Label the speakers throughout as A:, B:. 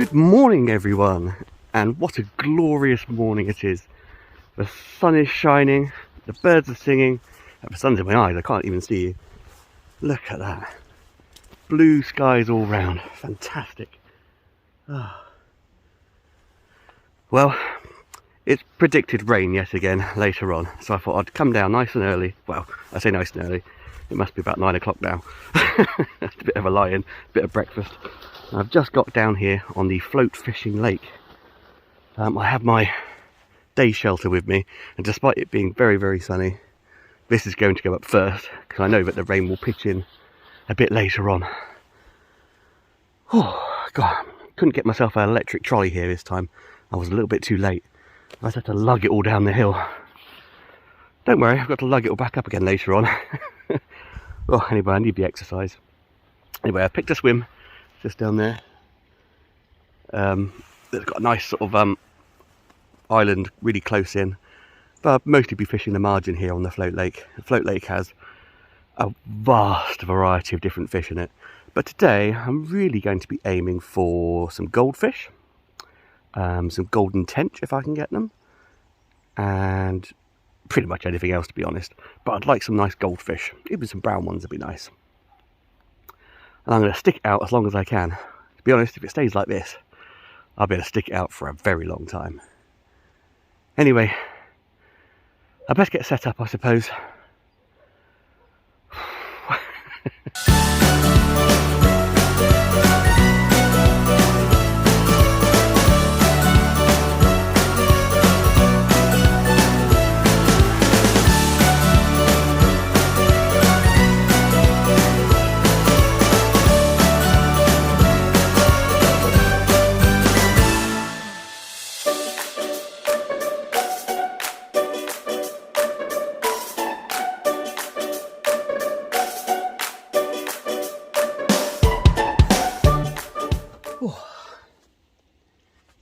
A: Good morning everyone, and what a glorious morning it is. The sun is shining, the birds are singing, the sun's in my eyes, I can't even see you. Look at that. Blue skies all round, fantastic. Well, it's predicted rain yet again later on, so I thought I'd come down nice and early. Well, I say nice and early, it must be about 9 o'clock now. That's a bit of a lie-in, a bit of breakfast. I've just got down here on the float fishing lake. I have my day shelter with me, and despite it being very, very sunny, this is going to go up first, because I know that the rain will pitch in a bit later on. Oh, God, couldn't get myself an electric trolley here this time. I was a little bit too late. I just had to lug it all down the hill. Don't worry, I've got to lug it all back up again later on. Well, anyway, I need the exercise. Anyway, I picked a swim just down there. It's got a nice sort of island really close in, but I'll mostly be fishing the margin here on the float lake. The float lake has a vast variety of different fish in it, but today I'm really going to be aiming for some goldfish, some golden tench if I can get them, and pretty much anything else to be honest, but I'd like some nice goldfish. Even some brown ones would be nice. And I'm going to stick it out as long as I can. To be honest, if it stays like this, I'll be able to stick it out for a very long time. Anyway, I best get set up, I suppose.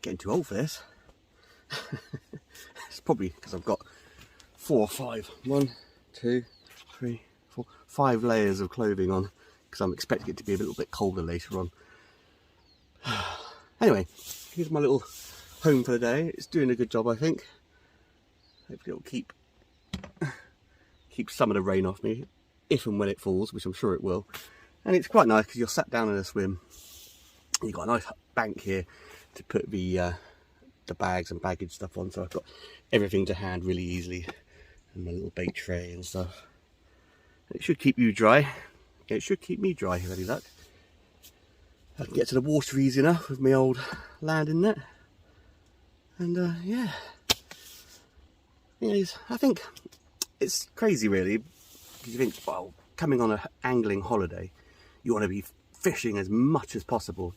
A: Getting too old for this. It's probably because I've got 4 or 5. 1, 2, 3, 4, 5 layers of clothing on, because I'm expecting it to be a little bit colder later on. Anyway, here's my little home for the day. It's doing a good job, I think. Hopefully it'll keep some of the rain off me, if and when it falls, which I'm sure it will. And it's quite nice because you're sat down in a swim. You've got a nice bank here to put the bags and baggage stuff on, so I've got everything to hand really easily, and my little bait tray and stuff. It should keep you dry. It should keep me dry, with any luck. I can get to the water easy enough with my old landing net, and yeah. I think it's crazy really, because you think, well, coming on an angling holiday, you want to be fishing as much as possible.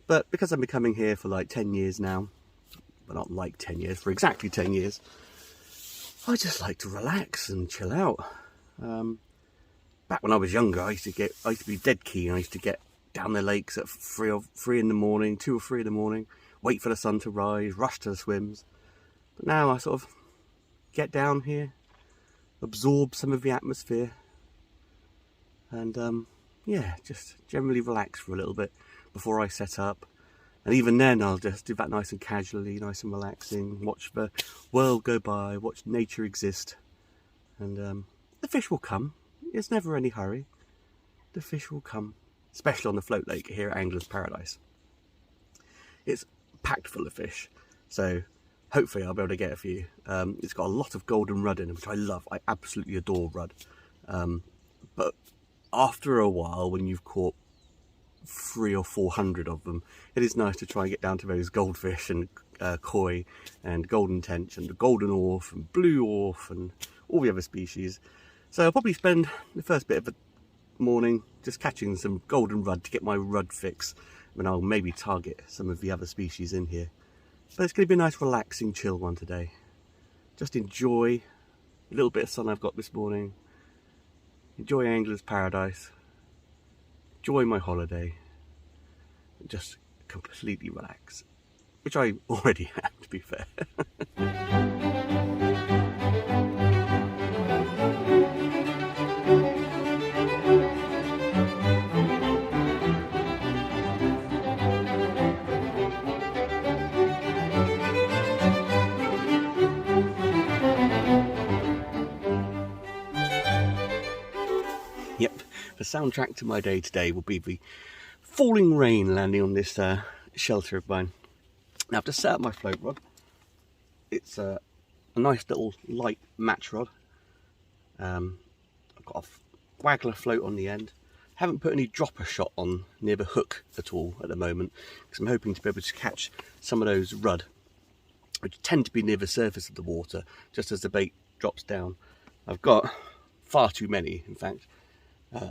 A: But because I've been coming here for like 10 years now, well, not like 10 years, for exactly 10 years, I just like to relax and chill out. Back when I was younger, I used to be dead keen. I used to get down the lakes at 3 in the morning, 2 or 3 in the morning, wait for the sun to rise, rush to the swims. But now I sort of get down here, absorb some of the atmosphere, and yeah, just generally relax for a little bit before I set up. And even then I'll just do that nice and casually, nice and relaxing, watch the world go by, watch nature exist, and the fish will come. There's never any hurry. The fish will come, especially on the float lake here at Angler's Paradise. It's packed full of fish, so hopefully I'll be able to get a few. It's got a lot of golden rudd in it, which I love. I absolutely adore rudd. But after a while, when you've caught 300 or 400 of them, it is nice to try and get down to those goldfish and koi and golden tench and the golden orf and blue orf and all the other species. So I'll probably spend the first bit of the morning just catching some golden rudd to get my rudd fix, and I'll maybe target some of the other species in here. But it's going to be a nice relaxing chill one today. Just enjoy a little bit of sun I've got this morning, enjoy Angler's Paradise, enjoy my holiday, and just completely relax, which I already am, to be fair. soundtrack to my day today will be the falling rain landing on this shelter of mine. Now I've just set up my float rod. It's a nice little light match rod. I've got a waggler float on the end. Haven't put any dropper shot on near the hook at all at the moment, because I'm hoping to be able to catch some of those rudd, which tend to be near the surface of the water just as the bait drops down. I've got far too many, in fact,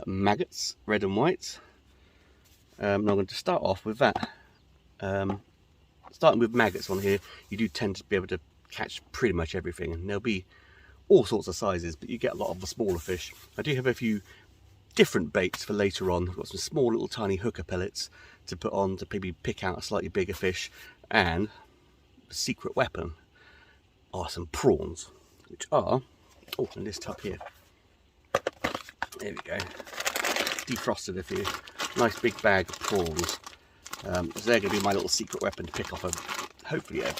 A: maggots, red and white. Now I'm going to start off with that. Starting with maggots on here, you do tend to be able to catch pretty much everything, and there'll be all sorts of sizes, but you get a lot of the smaller fish. I do have a few different baits for later on. I've got some small little tiny hooker pellets to put on to maybe pick out a slightly bigger fish, and the secret weapon are some prawns, which are, oh, in this tub here. There we go. Defrosted a few. Nice big bag of prawns. So they're going to be my little secret weapon to pick off hopefully a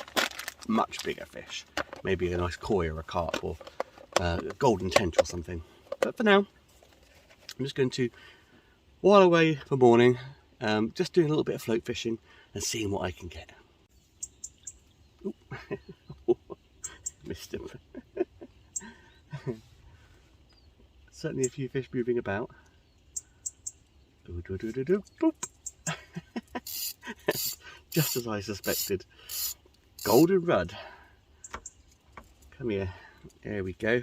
A: much bigger fish. Maybe a nice koi or a carp or a golden tench or something. But for now, I'm just going to while away the morning, just doing a little bit of float fishing and seeing what I can get. Missed him. Certainly a few fish moving about. Boop. Just as I suspected. Golden rudd. Come here. There we go.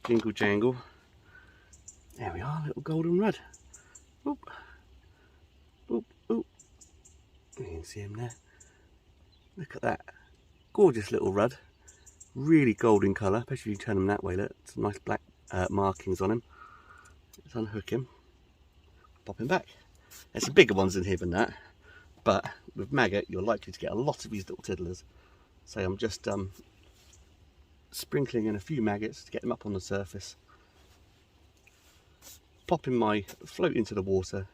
A: Jingle jangle. There we are, little golden rudd. Boop. Boop, boop. You can see him there. Look at that. Gorgeous little rudd. Really golden colour, especially if you turn him that way. Look, some nice black markings on him. Let's unhook him. Pop him back. There's some bigger ones in here than that, but with maggot you're likely to get a lot of these little tiddlers. So I'm just sprinkling in a few maggots to get them up on the surface. Popping my float into the water.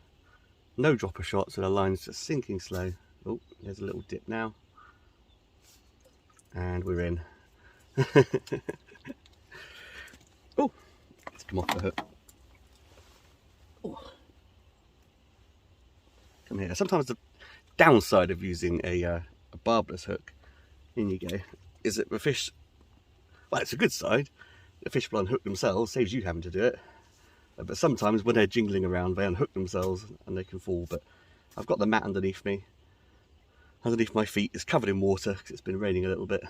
A: No dropper shot, so the line's just sinking slow. Oh, there's a little dip now. And we're in. Oh, let's come off the hook. Oh. Come here. Sometimes the downside of using a barbless hook, in you go, is that the fish, well, it's a good side. The fish will unhook themselves, saves you having to do it. But sometimes when they're jingling around, they unhook themselves and they can fall. But I've got the mat underneath me. Underneath my feet, it's covered in water because it's been raining a little bit.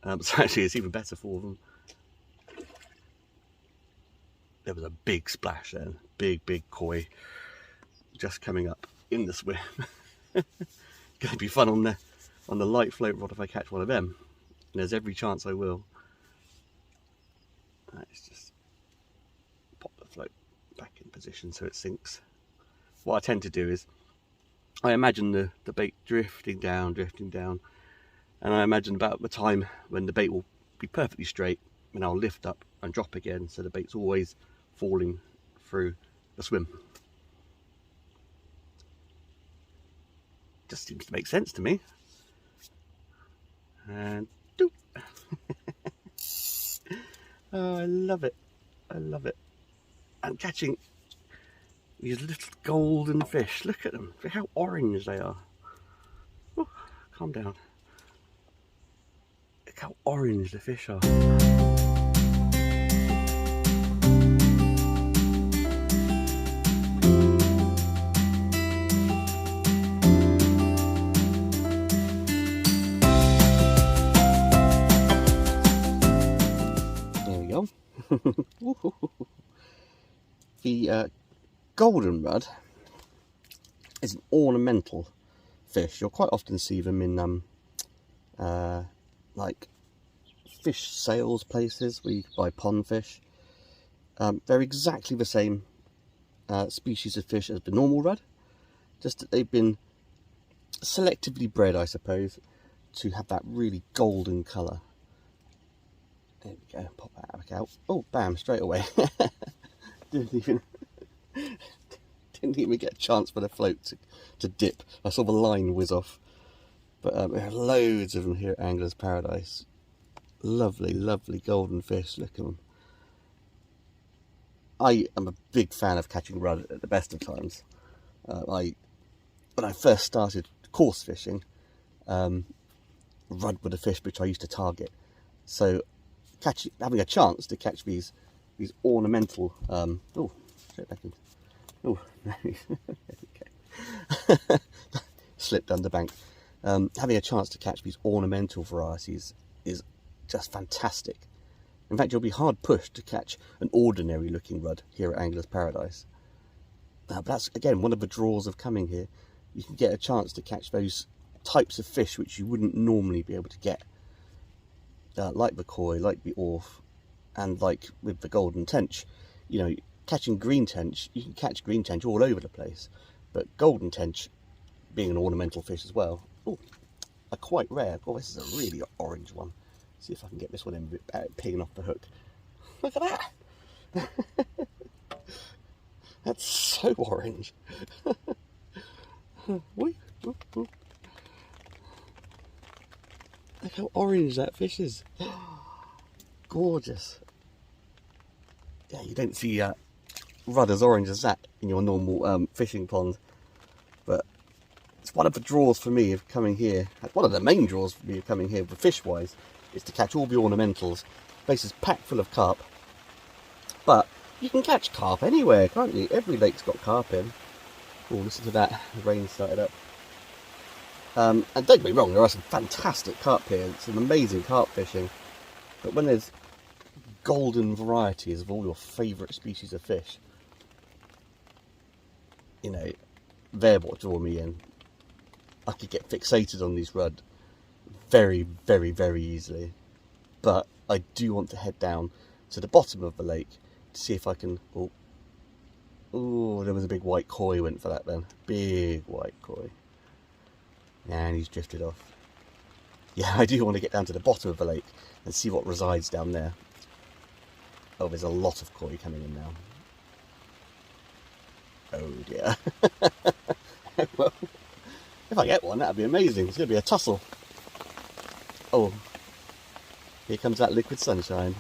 A: So actually it's even better for them. There was a big splash then, big koi just coming up in the swim. Going to be fun on the light float rod if I catch one of them. And there's every chance I will. Let's just pop the float back in position so it sinks. What I tend to do is I imagine the bait drifting down, and I imagine about the time when the bait will be perfectly straight, and I'll lift up and drop again, so the bait's always falling through the swim. Just seems to make sense to me. And doop. Oh, I love it. I love it. I'm catching these little golden fish. Look at them. Look how orange they are. Oh, calm down. Look how orange the fish are. The golden rudd is an ornamental fish. You'll quite often see them in like fish sales places where you can buy pond fish. They're exactly the same species of fish as the normal rudd, just that they've been selectively bred, I suppose, to have that really golden colour. There we go, pop that back out. Oh, bam, straight away. didn't even get a chance for the float to dip. I saw the line whiz off. But we have loads of them here at Angler's Paradise. Lovely, lovely golden fish, look at them. I am a big fan of catching rudd at the best of times. When I first started coarse fishing, rudd were the fish which I used to target. So having a chance to catch these ornamental, oh, straight back in. Oh, okay. Slipped under bank. Having a chance to catch these ornamental varieties is just fantastic. In fact, you'll be hard pushed to catch an ordinary looking rudd here at Angler's Paradise. But that's, again, one of the draws of coming here. You can get a chance to catch those types of fish which you wouldn't normally be able to get. Like the koi, like the orf, and like with the golden tench. You know, catching green tench, you can catch green tench all over the place. But golden tench, being an ornamental fish as well, are quite rare. Oh, this is a really orange one. See if I can get this one in without peeling off the hook. Look at that! That's so orange. Look how orange that fish is. Gorgeous. Yeah, you don't see rudd as orange as that in your normal fishing pond. But it's one of the draws for me of coming here. One of the main draws for me of coming here, fish-wise, is to catch all the ornamentals. The place is packed full of carp. But you can catch carp anywhere, can't you? Every lake's got carp in. Oh, listen to that. The rain started up. And don't get me wrong, there are some fantastic carp here. Some amazing carp fishing. But when there's golden varieties of all your favourite species of fish, you know, they're what draw me in. I could get fixated on these rudd very, very, very easily. But I do want to head down to the bottom of the lake to see if I can... Oh, there was a big white koi went for that then. Big white koi. And he's drifted off. Yeah, I do want to get down to the bottom of the lake and see what resides down there. Oh, there's a lot of koi coming in now. Oh dear. Well, if I get one, that'd be amazing. It's going to be a tussle. Oh, here comes that liquid sunshine.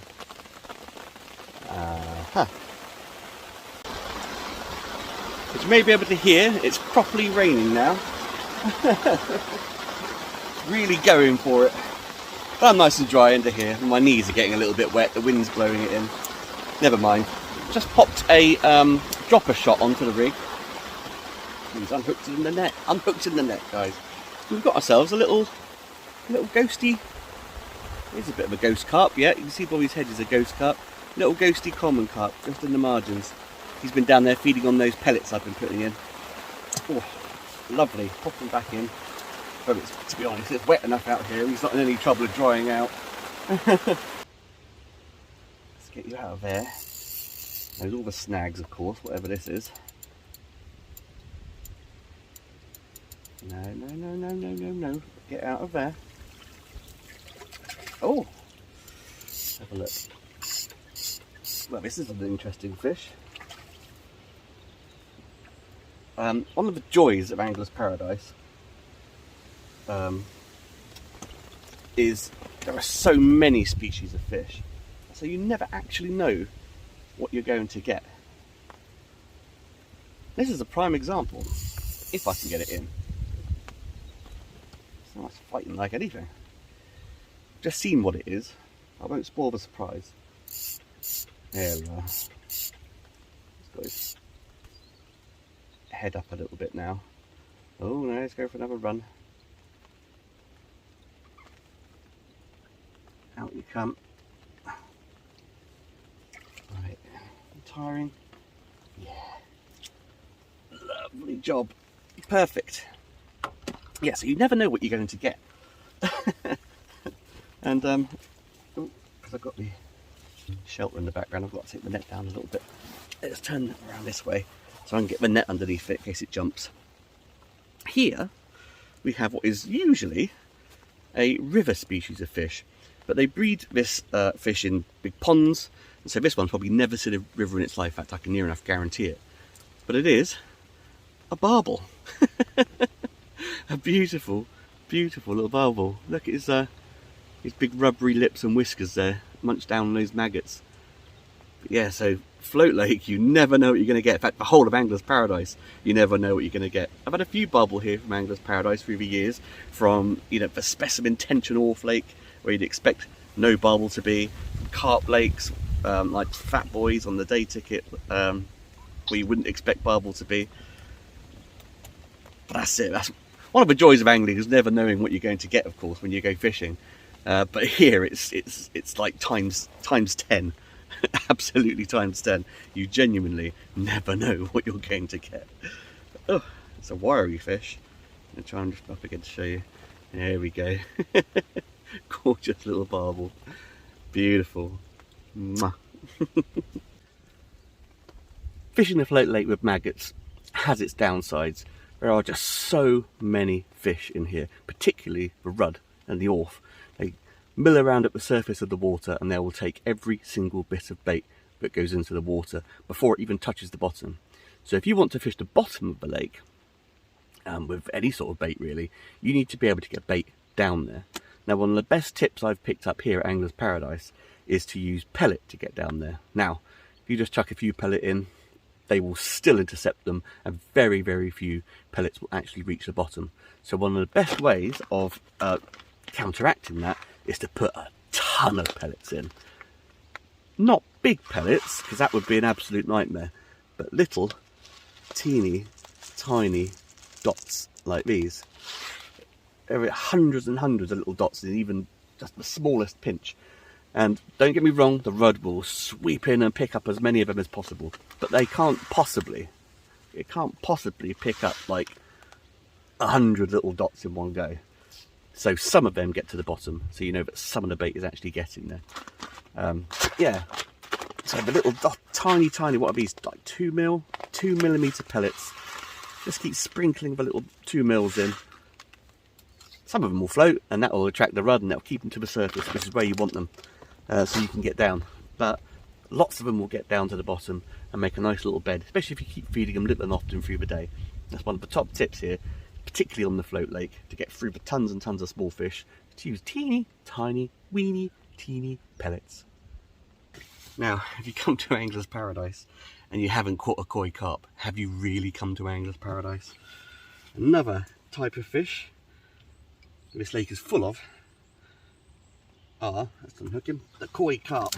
A: As you may be able to hear, it's properly raining now. Really going for it. But I'm nice and dry under here. My knees are getting a little bit wet. The wind's blowing it in. Never mind. Just popped a dropper shot onto the rig. He's unhooked in the net. Unhooked in the net, guys. We've got ourselves a little ghosty. Here's a bit of a ghost carp. Yeah, you can see Bobby's head is a ghost carp. Little ghosty common carp, just in the margins. He's been down there feeding on those pellets I've been putting in. Oh, lovely. Popping back in. But to be honest, it's wet enough out here. He's not in any trouble of drying out. Let's get you out of there. There's all the snags, of course, whatever this is. No. Get out of there. Oh! Have a look. Well, this is an interesting fish. One of the joys of Angler's Paradise is there are so many species of fish, so you never actually know what you're going to get. This is a prime example, if I can get it in. It's not fighting like anything. Just seen what it is. I won't spoil the surprise. There we are. He's got his head up a little bit now. Oh no, let's go for another run. Out you come. Right, tiring. Yeah. Lovely job. Perfect. Yeah, so you never know what you're going to get. And because I've got the shelter in the background, I've got to take the net down a little bit. Let's turn around this way so I can get the net underneath it in case it jumps. Here we have what is usually a river species of fish, but they breed this fish in big ponds, and so this one's probably never seen a river in its life. In fact, I can near enough guarantee it. But it is a barbel. A beautiful, beautiful little barbel. Look at his big rubbery lips and whiskers there, munched down on those maggots. But yeah, so float lake, you never know what you're going to get. In fact, the whole of Angler's Paradise, you never know what you're going to get. I've had a few barbel here from Angler's Paradise through the years, from, you know, the specimen tench and Orf Lake, where you'd expect no barbel to be, carp lakes, like Fat Boys on the day ticket, where you wouldn't expect barbel to be. But that's it. That's one of the joys of angling, is never knowing what you're going to get, of course, when you go fishing. But here it's like times 10. Absolutely times 10. You genuinely never know what you're going to get. Oh, it's a wiry fish. I'm trying to up again to show you. There we go. Gorgeous little barbel. Beautiful. Mwah. Fishing a float lake with maggots has its downsides. There are just so many fish in here, particularly the rudd and the orf. They mill around at the surface of the water, and they will take every single bit of bait that goes into the water before it even touches the bottom. So if you want to fish the bottom of the lake, with any sort of bait really, you need to be able to get bait down there. Now, one of the best tips I've picked up here at Angler's Paradise is to use pellet to get down there. Now, if you just chuck a few pellet in, they will still intercept them, and very, very few pellets will actually reach the bottom. So one of the best ways of counteracting that is to put a ton of pellets in. Not big pellets, because that would be an absolute nightmare, but little, teeny, tiny dots like these. There are hundreds and hundreds of little dots in even just the smallest pinch. And don't get me wrong, the rudd will sweep in and pick up as many of them as possible, but it can't possibly pick up like 100 little dots in one go. So some of them get to the bottom, so you know that some of the bait is actually getting there. Yeah, so the little tiny, what are these, like 2 millimeter pellets. Just keep sprinkling the little 2 mils in. Some of them will float, and that will attract the rudd, and that will keep them to the surface, which is where you want them, so you can get down. But lots of them will get down to the bottom and make a nice little bed, especially if you keep feeding them little and often through the day. That's one of the top tips here, particularly on the float lake, to get through the tons and tons of small fish, to use teeny, tiny, weeny, teeny pellets. Now, if you come to Angler's Paradise and you haven't caught a koi carp, have you really come to Angler's Paradise? Another type of fish this lake is full of are, let's unhook him, the koi carp.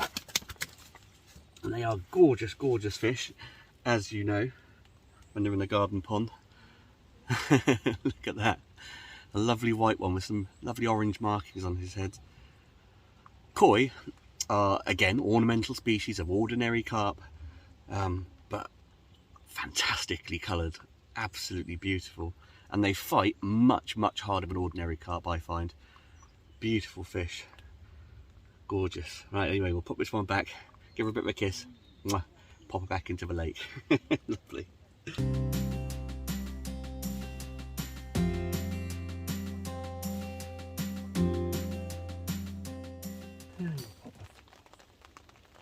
A: And they are gorgeous, gorgeous fish, as you know, when they're in a garden pond. Look at that. A lovely white one with some lovely orange markings on his head. Koi are, again, ornamental species of ordinary carp, but fantastically coloured, absolutely beautiful. And they fight much, much harder than ordinary carp, I find. Beautiful fish. Gorgeous. Right, anyway, we'll put this one back, give her a bit of a kiss, mwah, pop her back into the lake. Lovely. Pop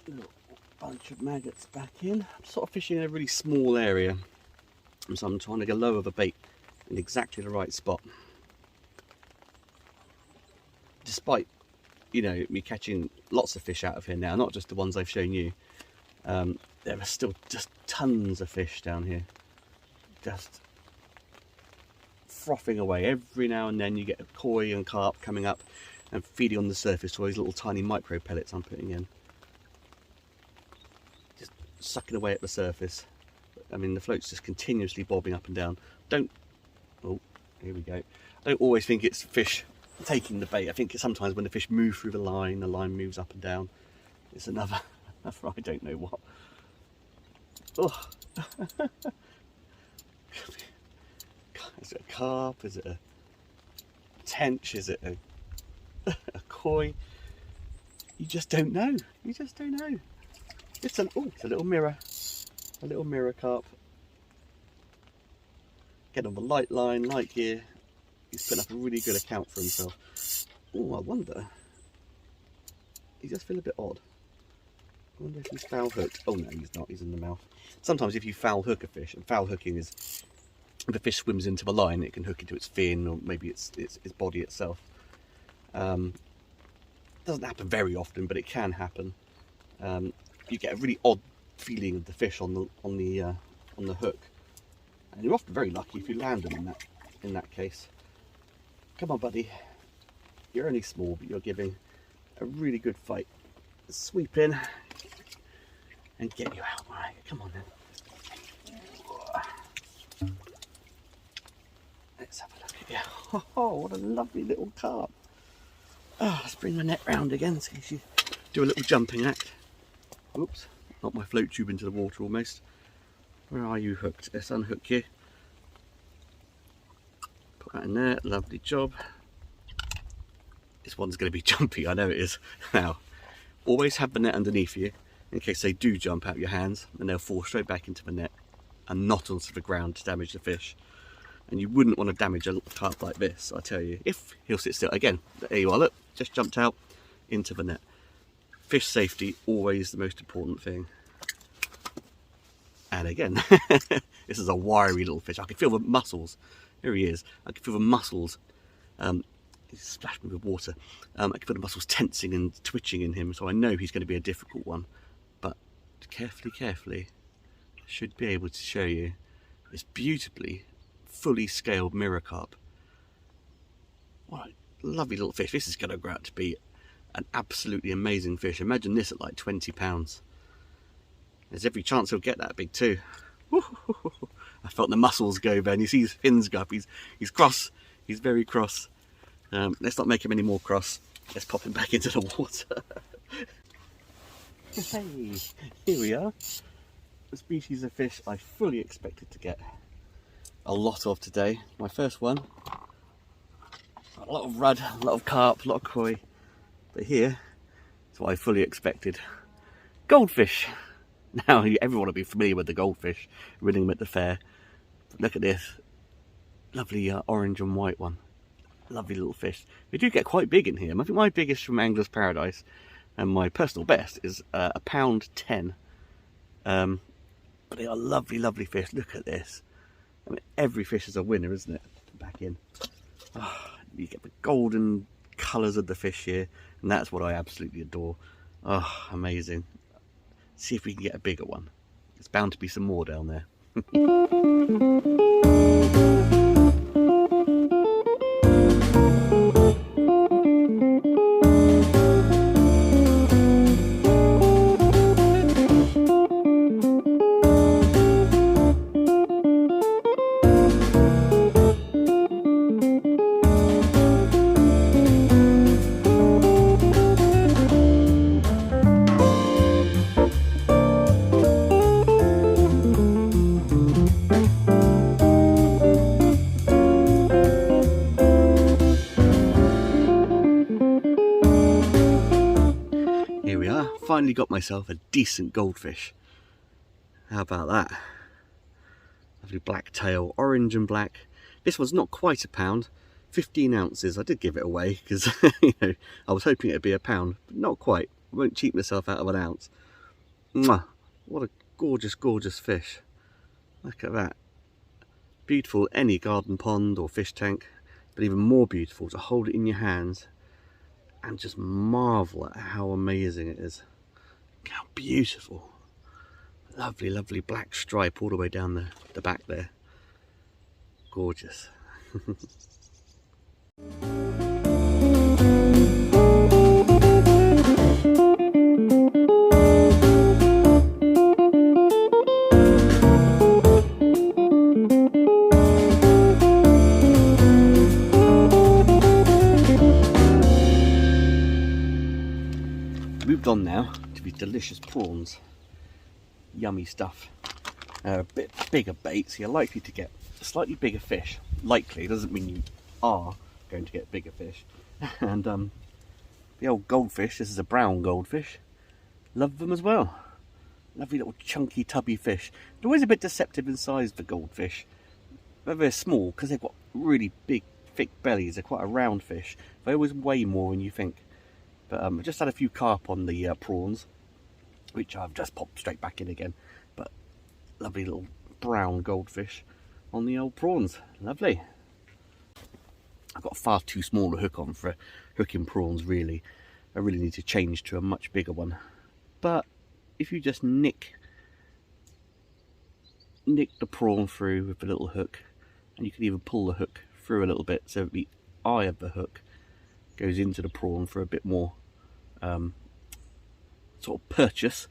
A: a little bunch of maggots back in. I'm sort of fishing in a really small area, so I'm trying to go lower the bait in exactly the right spot. Despite, you know, me catching lots of fish out of here now, not just the ones I've shown you, there are still just tons of fish down here, just frothing away. Every now and then you get a koi and carp coming up and feeding on the surface to all these little tiny micro pellets I'm putting in, just sucking away at the surface. I mean, the float's just continuously bobbing up and down. Oh, here we go. I don't always think it's fish taking the bait. I think it's sometimes when the fish move through the line moves up and down. It's another I don't know what. Oh. Is it a carp? Is it a tench? Is it a koi? You just don't know. You just don't know. It's a little mirror. A little mirror carp. Get on the light line, light gear. He's putting up a really good account for himself. Oh, I wonder. He does feel a bit odd. I wonder if he's foul hooked. Oh no, he's not. He's in the mouth. Sometimes if you foul hook a fish, and foul hooking is if the fish swims into the line, it can hook into its fin or maybe its body itself. Doesn't happen very often, but it can happen. You get a really odd feeling of the fish on the hook. And you're often very lucky if you land them in that case. Come on, buddy. You're only small, but you're giving a really good fight. Sweep in and get you out. All right, come on then. Let's have a look at you. Oh, what a lovely little carp. Oh, let's bring the net round again so you do a little jumping act. Oops, knocked my float tube into the water almost. Where are you hooked? Let's unhook you. Put that in there, lovely job. This one's going to be jumpy, I know it is. Now, always have the net underneath you in case they do jump out your hands and they'll fall straight back into the net and not onto the ground to damage the fish. And you wouldn't want to damage a little carp like this, I tell you, if he'll sit still. Again, there you are, look, just jumped out into the net. Fish safety, always the most important thing. And again, this is a wiry little fish. I can feel the muscles. Here he is. I can feel the muscles. He splashed me with water. I can feel the muscles tensing and twitching in him, so I know he's going to be a difficult one. But carefully, I should be able to show you this beautifully fully scaled mirror carp. What a lovely little fish. This is going to grow out to be an absolutely amazing fish. Imagine this at like 20 pounds. There's every chance he'll get that big too. I felt the muscles go then. You see his fins go up. He's cross. He's very cross. Let's not make him any more cross. Let's pop him back into the water. Hey, here we are. The species of fish I fully expected to get a lot of today. My first one. A lot of rudd, a lot of carp, a lot of koi. But here is what I fully expected. Goldfish. Now, everyone will be familiar with the goldfish, reading them at the fair. But look at this. Lovely orange and white one. Lovely little fish. They do get quite big in here. I think my biggest from Angler's Paradise, and my personal best, is £1.10. But they are lovely fish. Look at this. I mean, every fish is a winner, isn't it? Back in. Oh, you get the golden colours of the fish here, and that's what I absolutely adore. Oh, amazing. See if we can get a bigger one. There's bound to be some more down there. Finally got myself a decent goldfish. How about that? Lovely black tail, orange and black. This one's not quite a pound, 15 ounces. I did give it away because you know, I was hoping it'd be a pound, but not quite. I won't cheat myself out of an ounce. Mwah! What a gorgeous fish. Look at that. Beautiful any garden pond or fish tank, but even more beautiful to hold it in your hands and just marvel at how amazing it is. How beautiful. Lovely black stripe all the way down the back there. Gorgeous. Moved on now to these delicious prawns. Yummy stuff. A bit bigger bait, so you're likely to get a slightly bigger fish. Likely doesn't mean you are going to get bigger fish. And the old goldfish, this is a brown goldfish, love them as well. Lovely little chunky tubby fish. They're always a bit deceptive in size, the goldfish. They're small because they've got really big thick bellies. They're quite a round fish. They always weigh more than you think. But I just had a few carp on the prawns, which I've just popped straight back in again. But lovely little brown goldfish on the old prawns. Lovely. I've got far too small a hook on for hooking prawns, really. I really need to change to a much bigger one. But if you just nick nick the prawn through with a little hook, and you can even pull the hook through a little bit so the eye of the hook goes into the prawn for a bit more sort of purchase.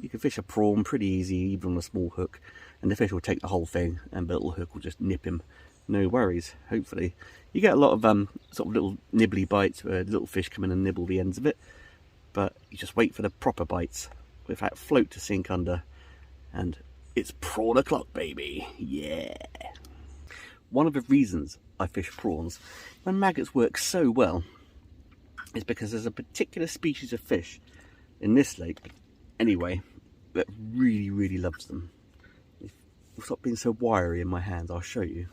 A: You can fish a prawn pretty easy, even on a small hook, and the fish will take the whole thing, and the little hook will just nip him. No worries, hopefully. You get a lot of sort of little nibbly bites where little fish come in and nibble the ends of it, but you just wait for the proper bites with that float to sink under, and it's prawn o'clock, baby. Yeah. One of the reasons I fish prawns when maggots work so well is because there's a particular species of fish in this lake anyway that really loves them. If you stop being so wiry in my hands, I'll show you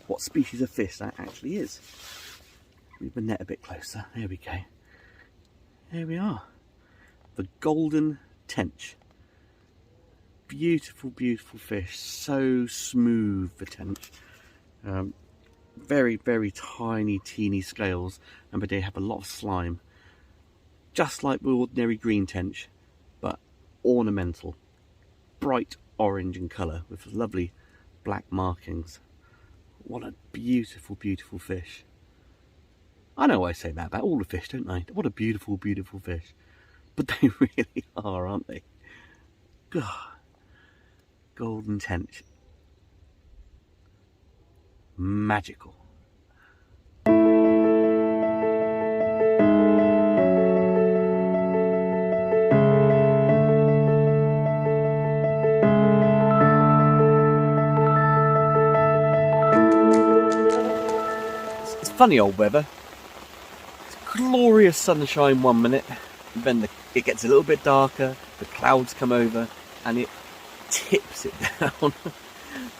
A: what species of fish that actually is. Move the net a bit closer. There we go. There we are. The golden tench. Beautiful fish. So smooth, the tench. Very tiny, teeny scales, and they have a lot of slime. Just like the ordinary green tench, but ornamental. Bright orange in colour with lovely black markings. What a beautiful fish. I know I say that about all the fish, don't I? What a beautiful fish. But they really are, aren't they? God. Golden tench. Magical. It's funny old weather. It's glorious sunshine 1 minute, then it gets a little bit darker, the clouds come over and it tips it down.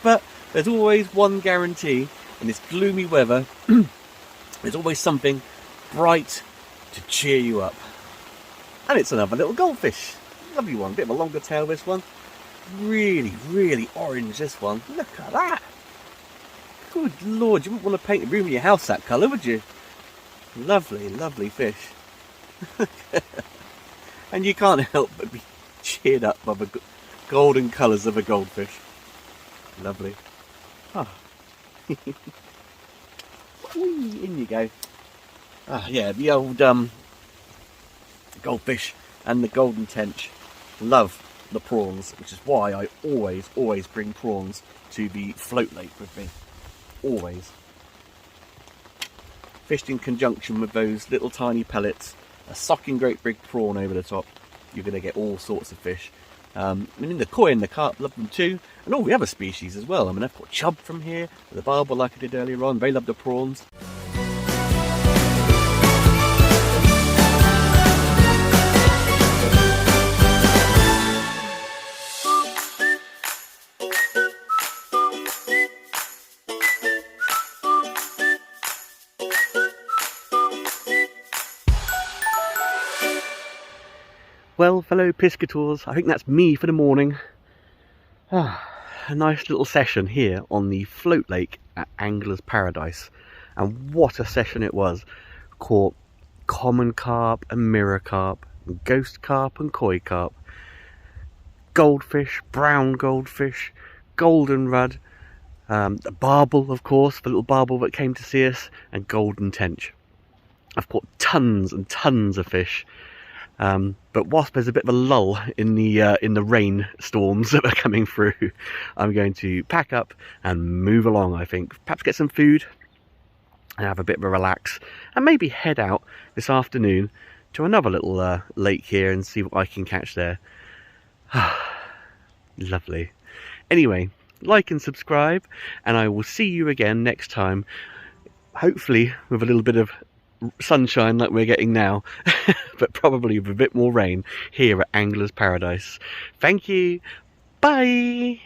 A: But there's always one guarantee in this gloomy weather. There's always something bright to cheer you up. And it's another little goldfish. Lovely one, bit of a longer tail this one. Really orange this one. Look at that. Good lord, you wouldn't want to paint the room in your house that colour, would you? Lovely fish. And you can't help but be cheered up by the golden colours of a goldfish. Lovely. Oh. In you go. Ah, yeah, the old goldfish and the golden tench love the prawns, which is why I always bring prawns to the float lake with me. Always. Fished in conjunction with those little tiny pellets, a socking great big prawn over the top, you're going to get all sorts of fish. I mean, the koi and the carp love them too, and all the other species as well. I mean, I've got chub from here, the barbel like I did earlier on, they love the prawns. Well, fellow piscators, I think that's me for the morning. A nice little session here on the float lake at Angler's Paradise. And what a session it was. Caught common carp and mirror carp, ghost carp and koi carp, goldfish, brown goldfish, golden rudd, the barbel, of course, the little barbel that came to see us, and golden tench. I've caught tons and tons of fish. But whilst there's a bit of a lull in the rain storms that are coming through, I'm going to pack up and move along, I think. Perhaps get some food and have a bit of a relax, and maybe head out this afternoon to another little lake here and see what I can catch there. Lovely. Anyway, like and subscribe, and I will see you again next time, hopefully with a little bit of sunshine like we're getting now, but probably with a bit more rain here at Angler's Paradise. Thank you. Bye.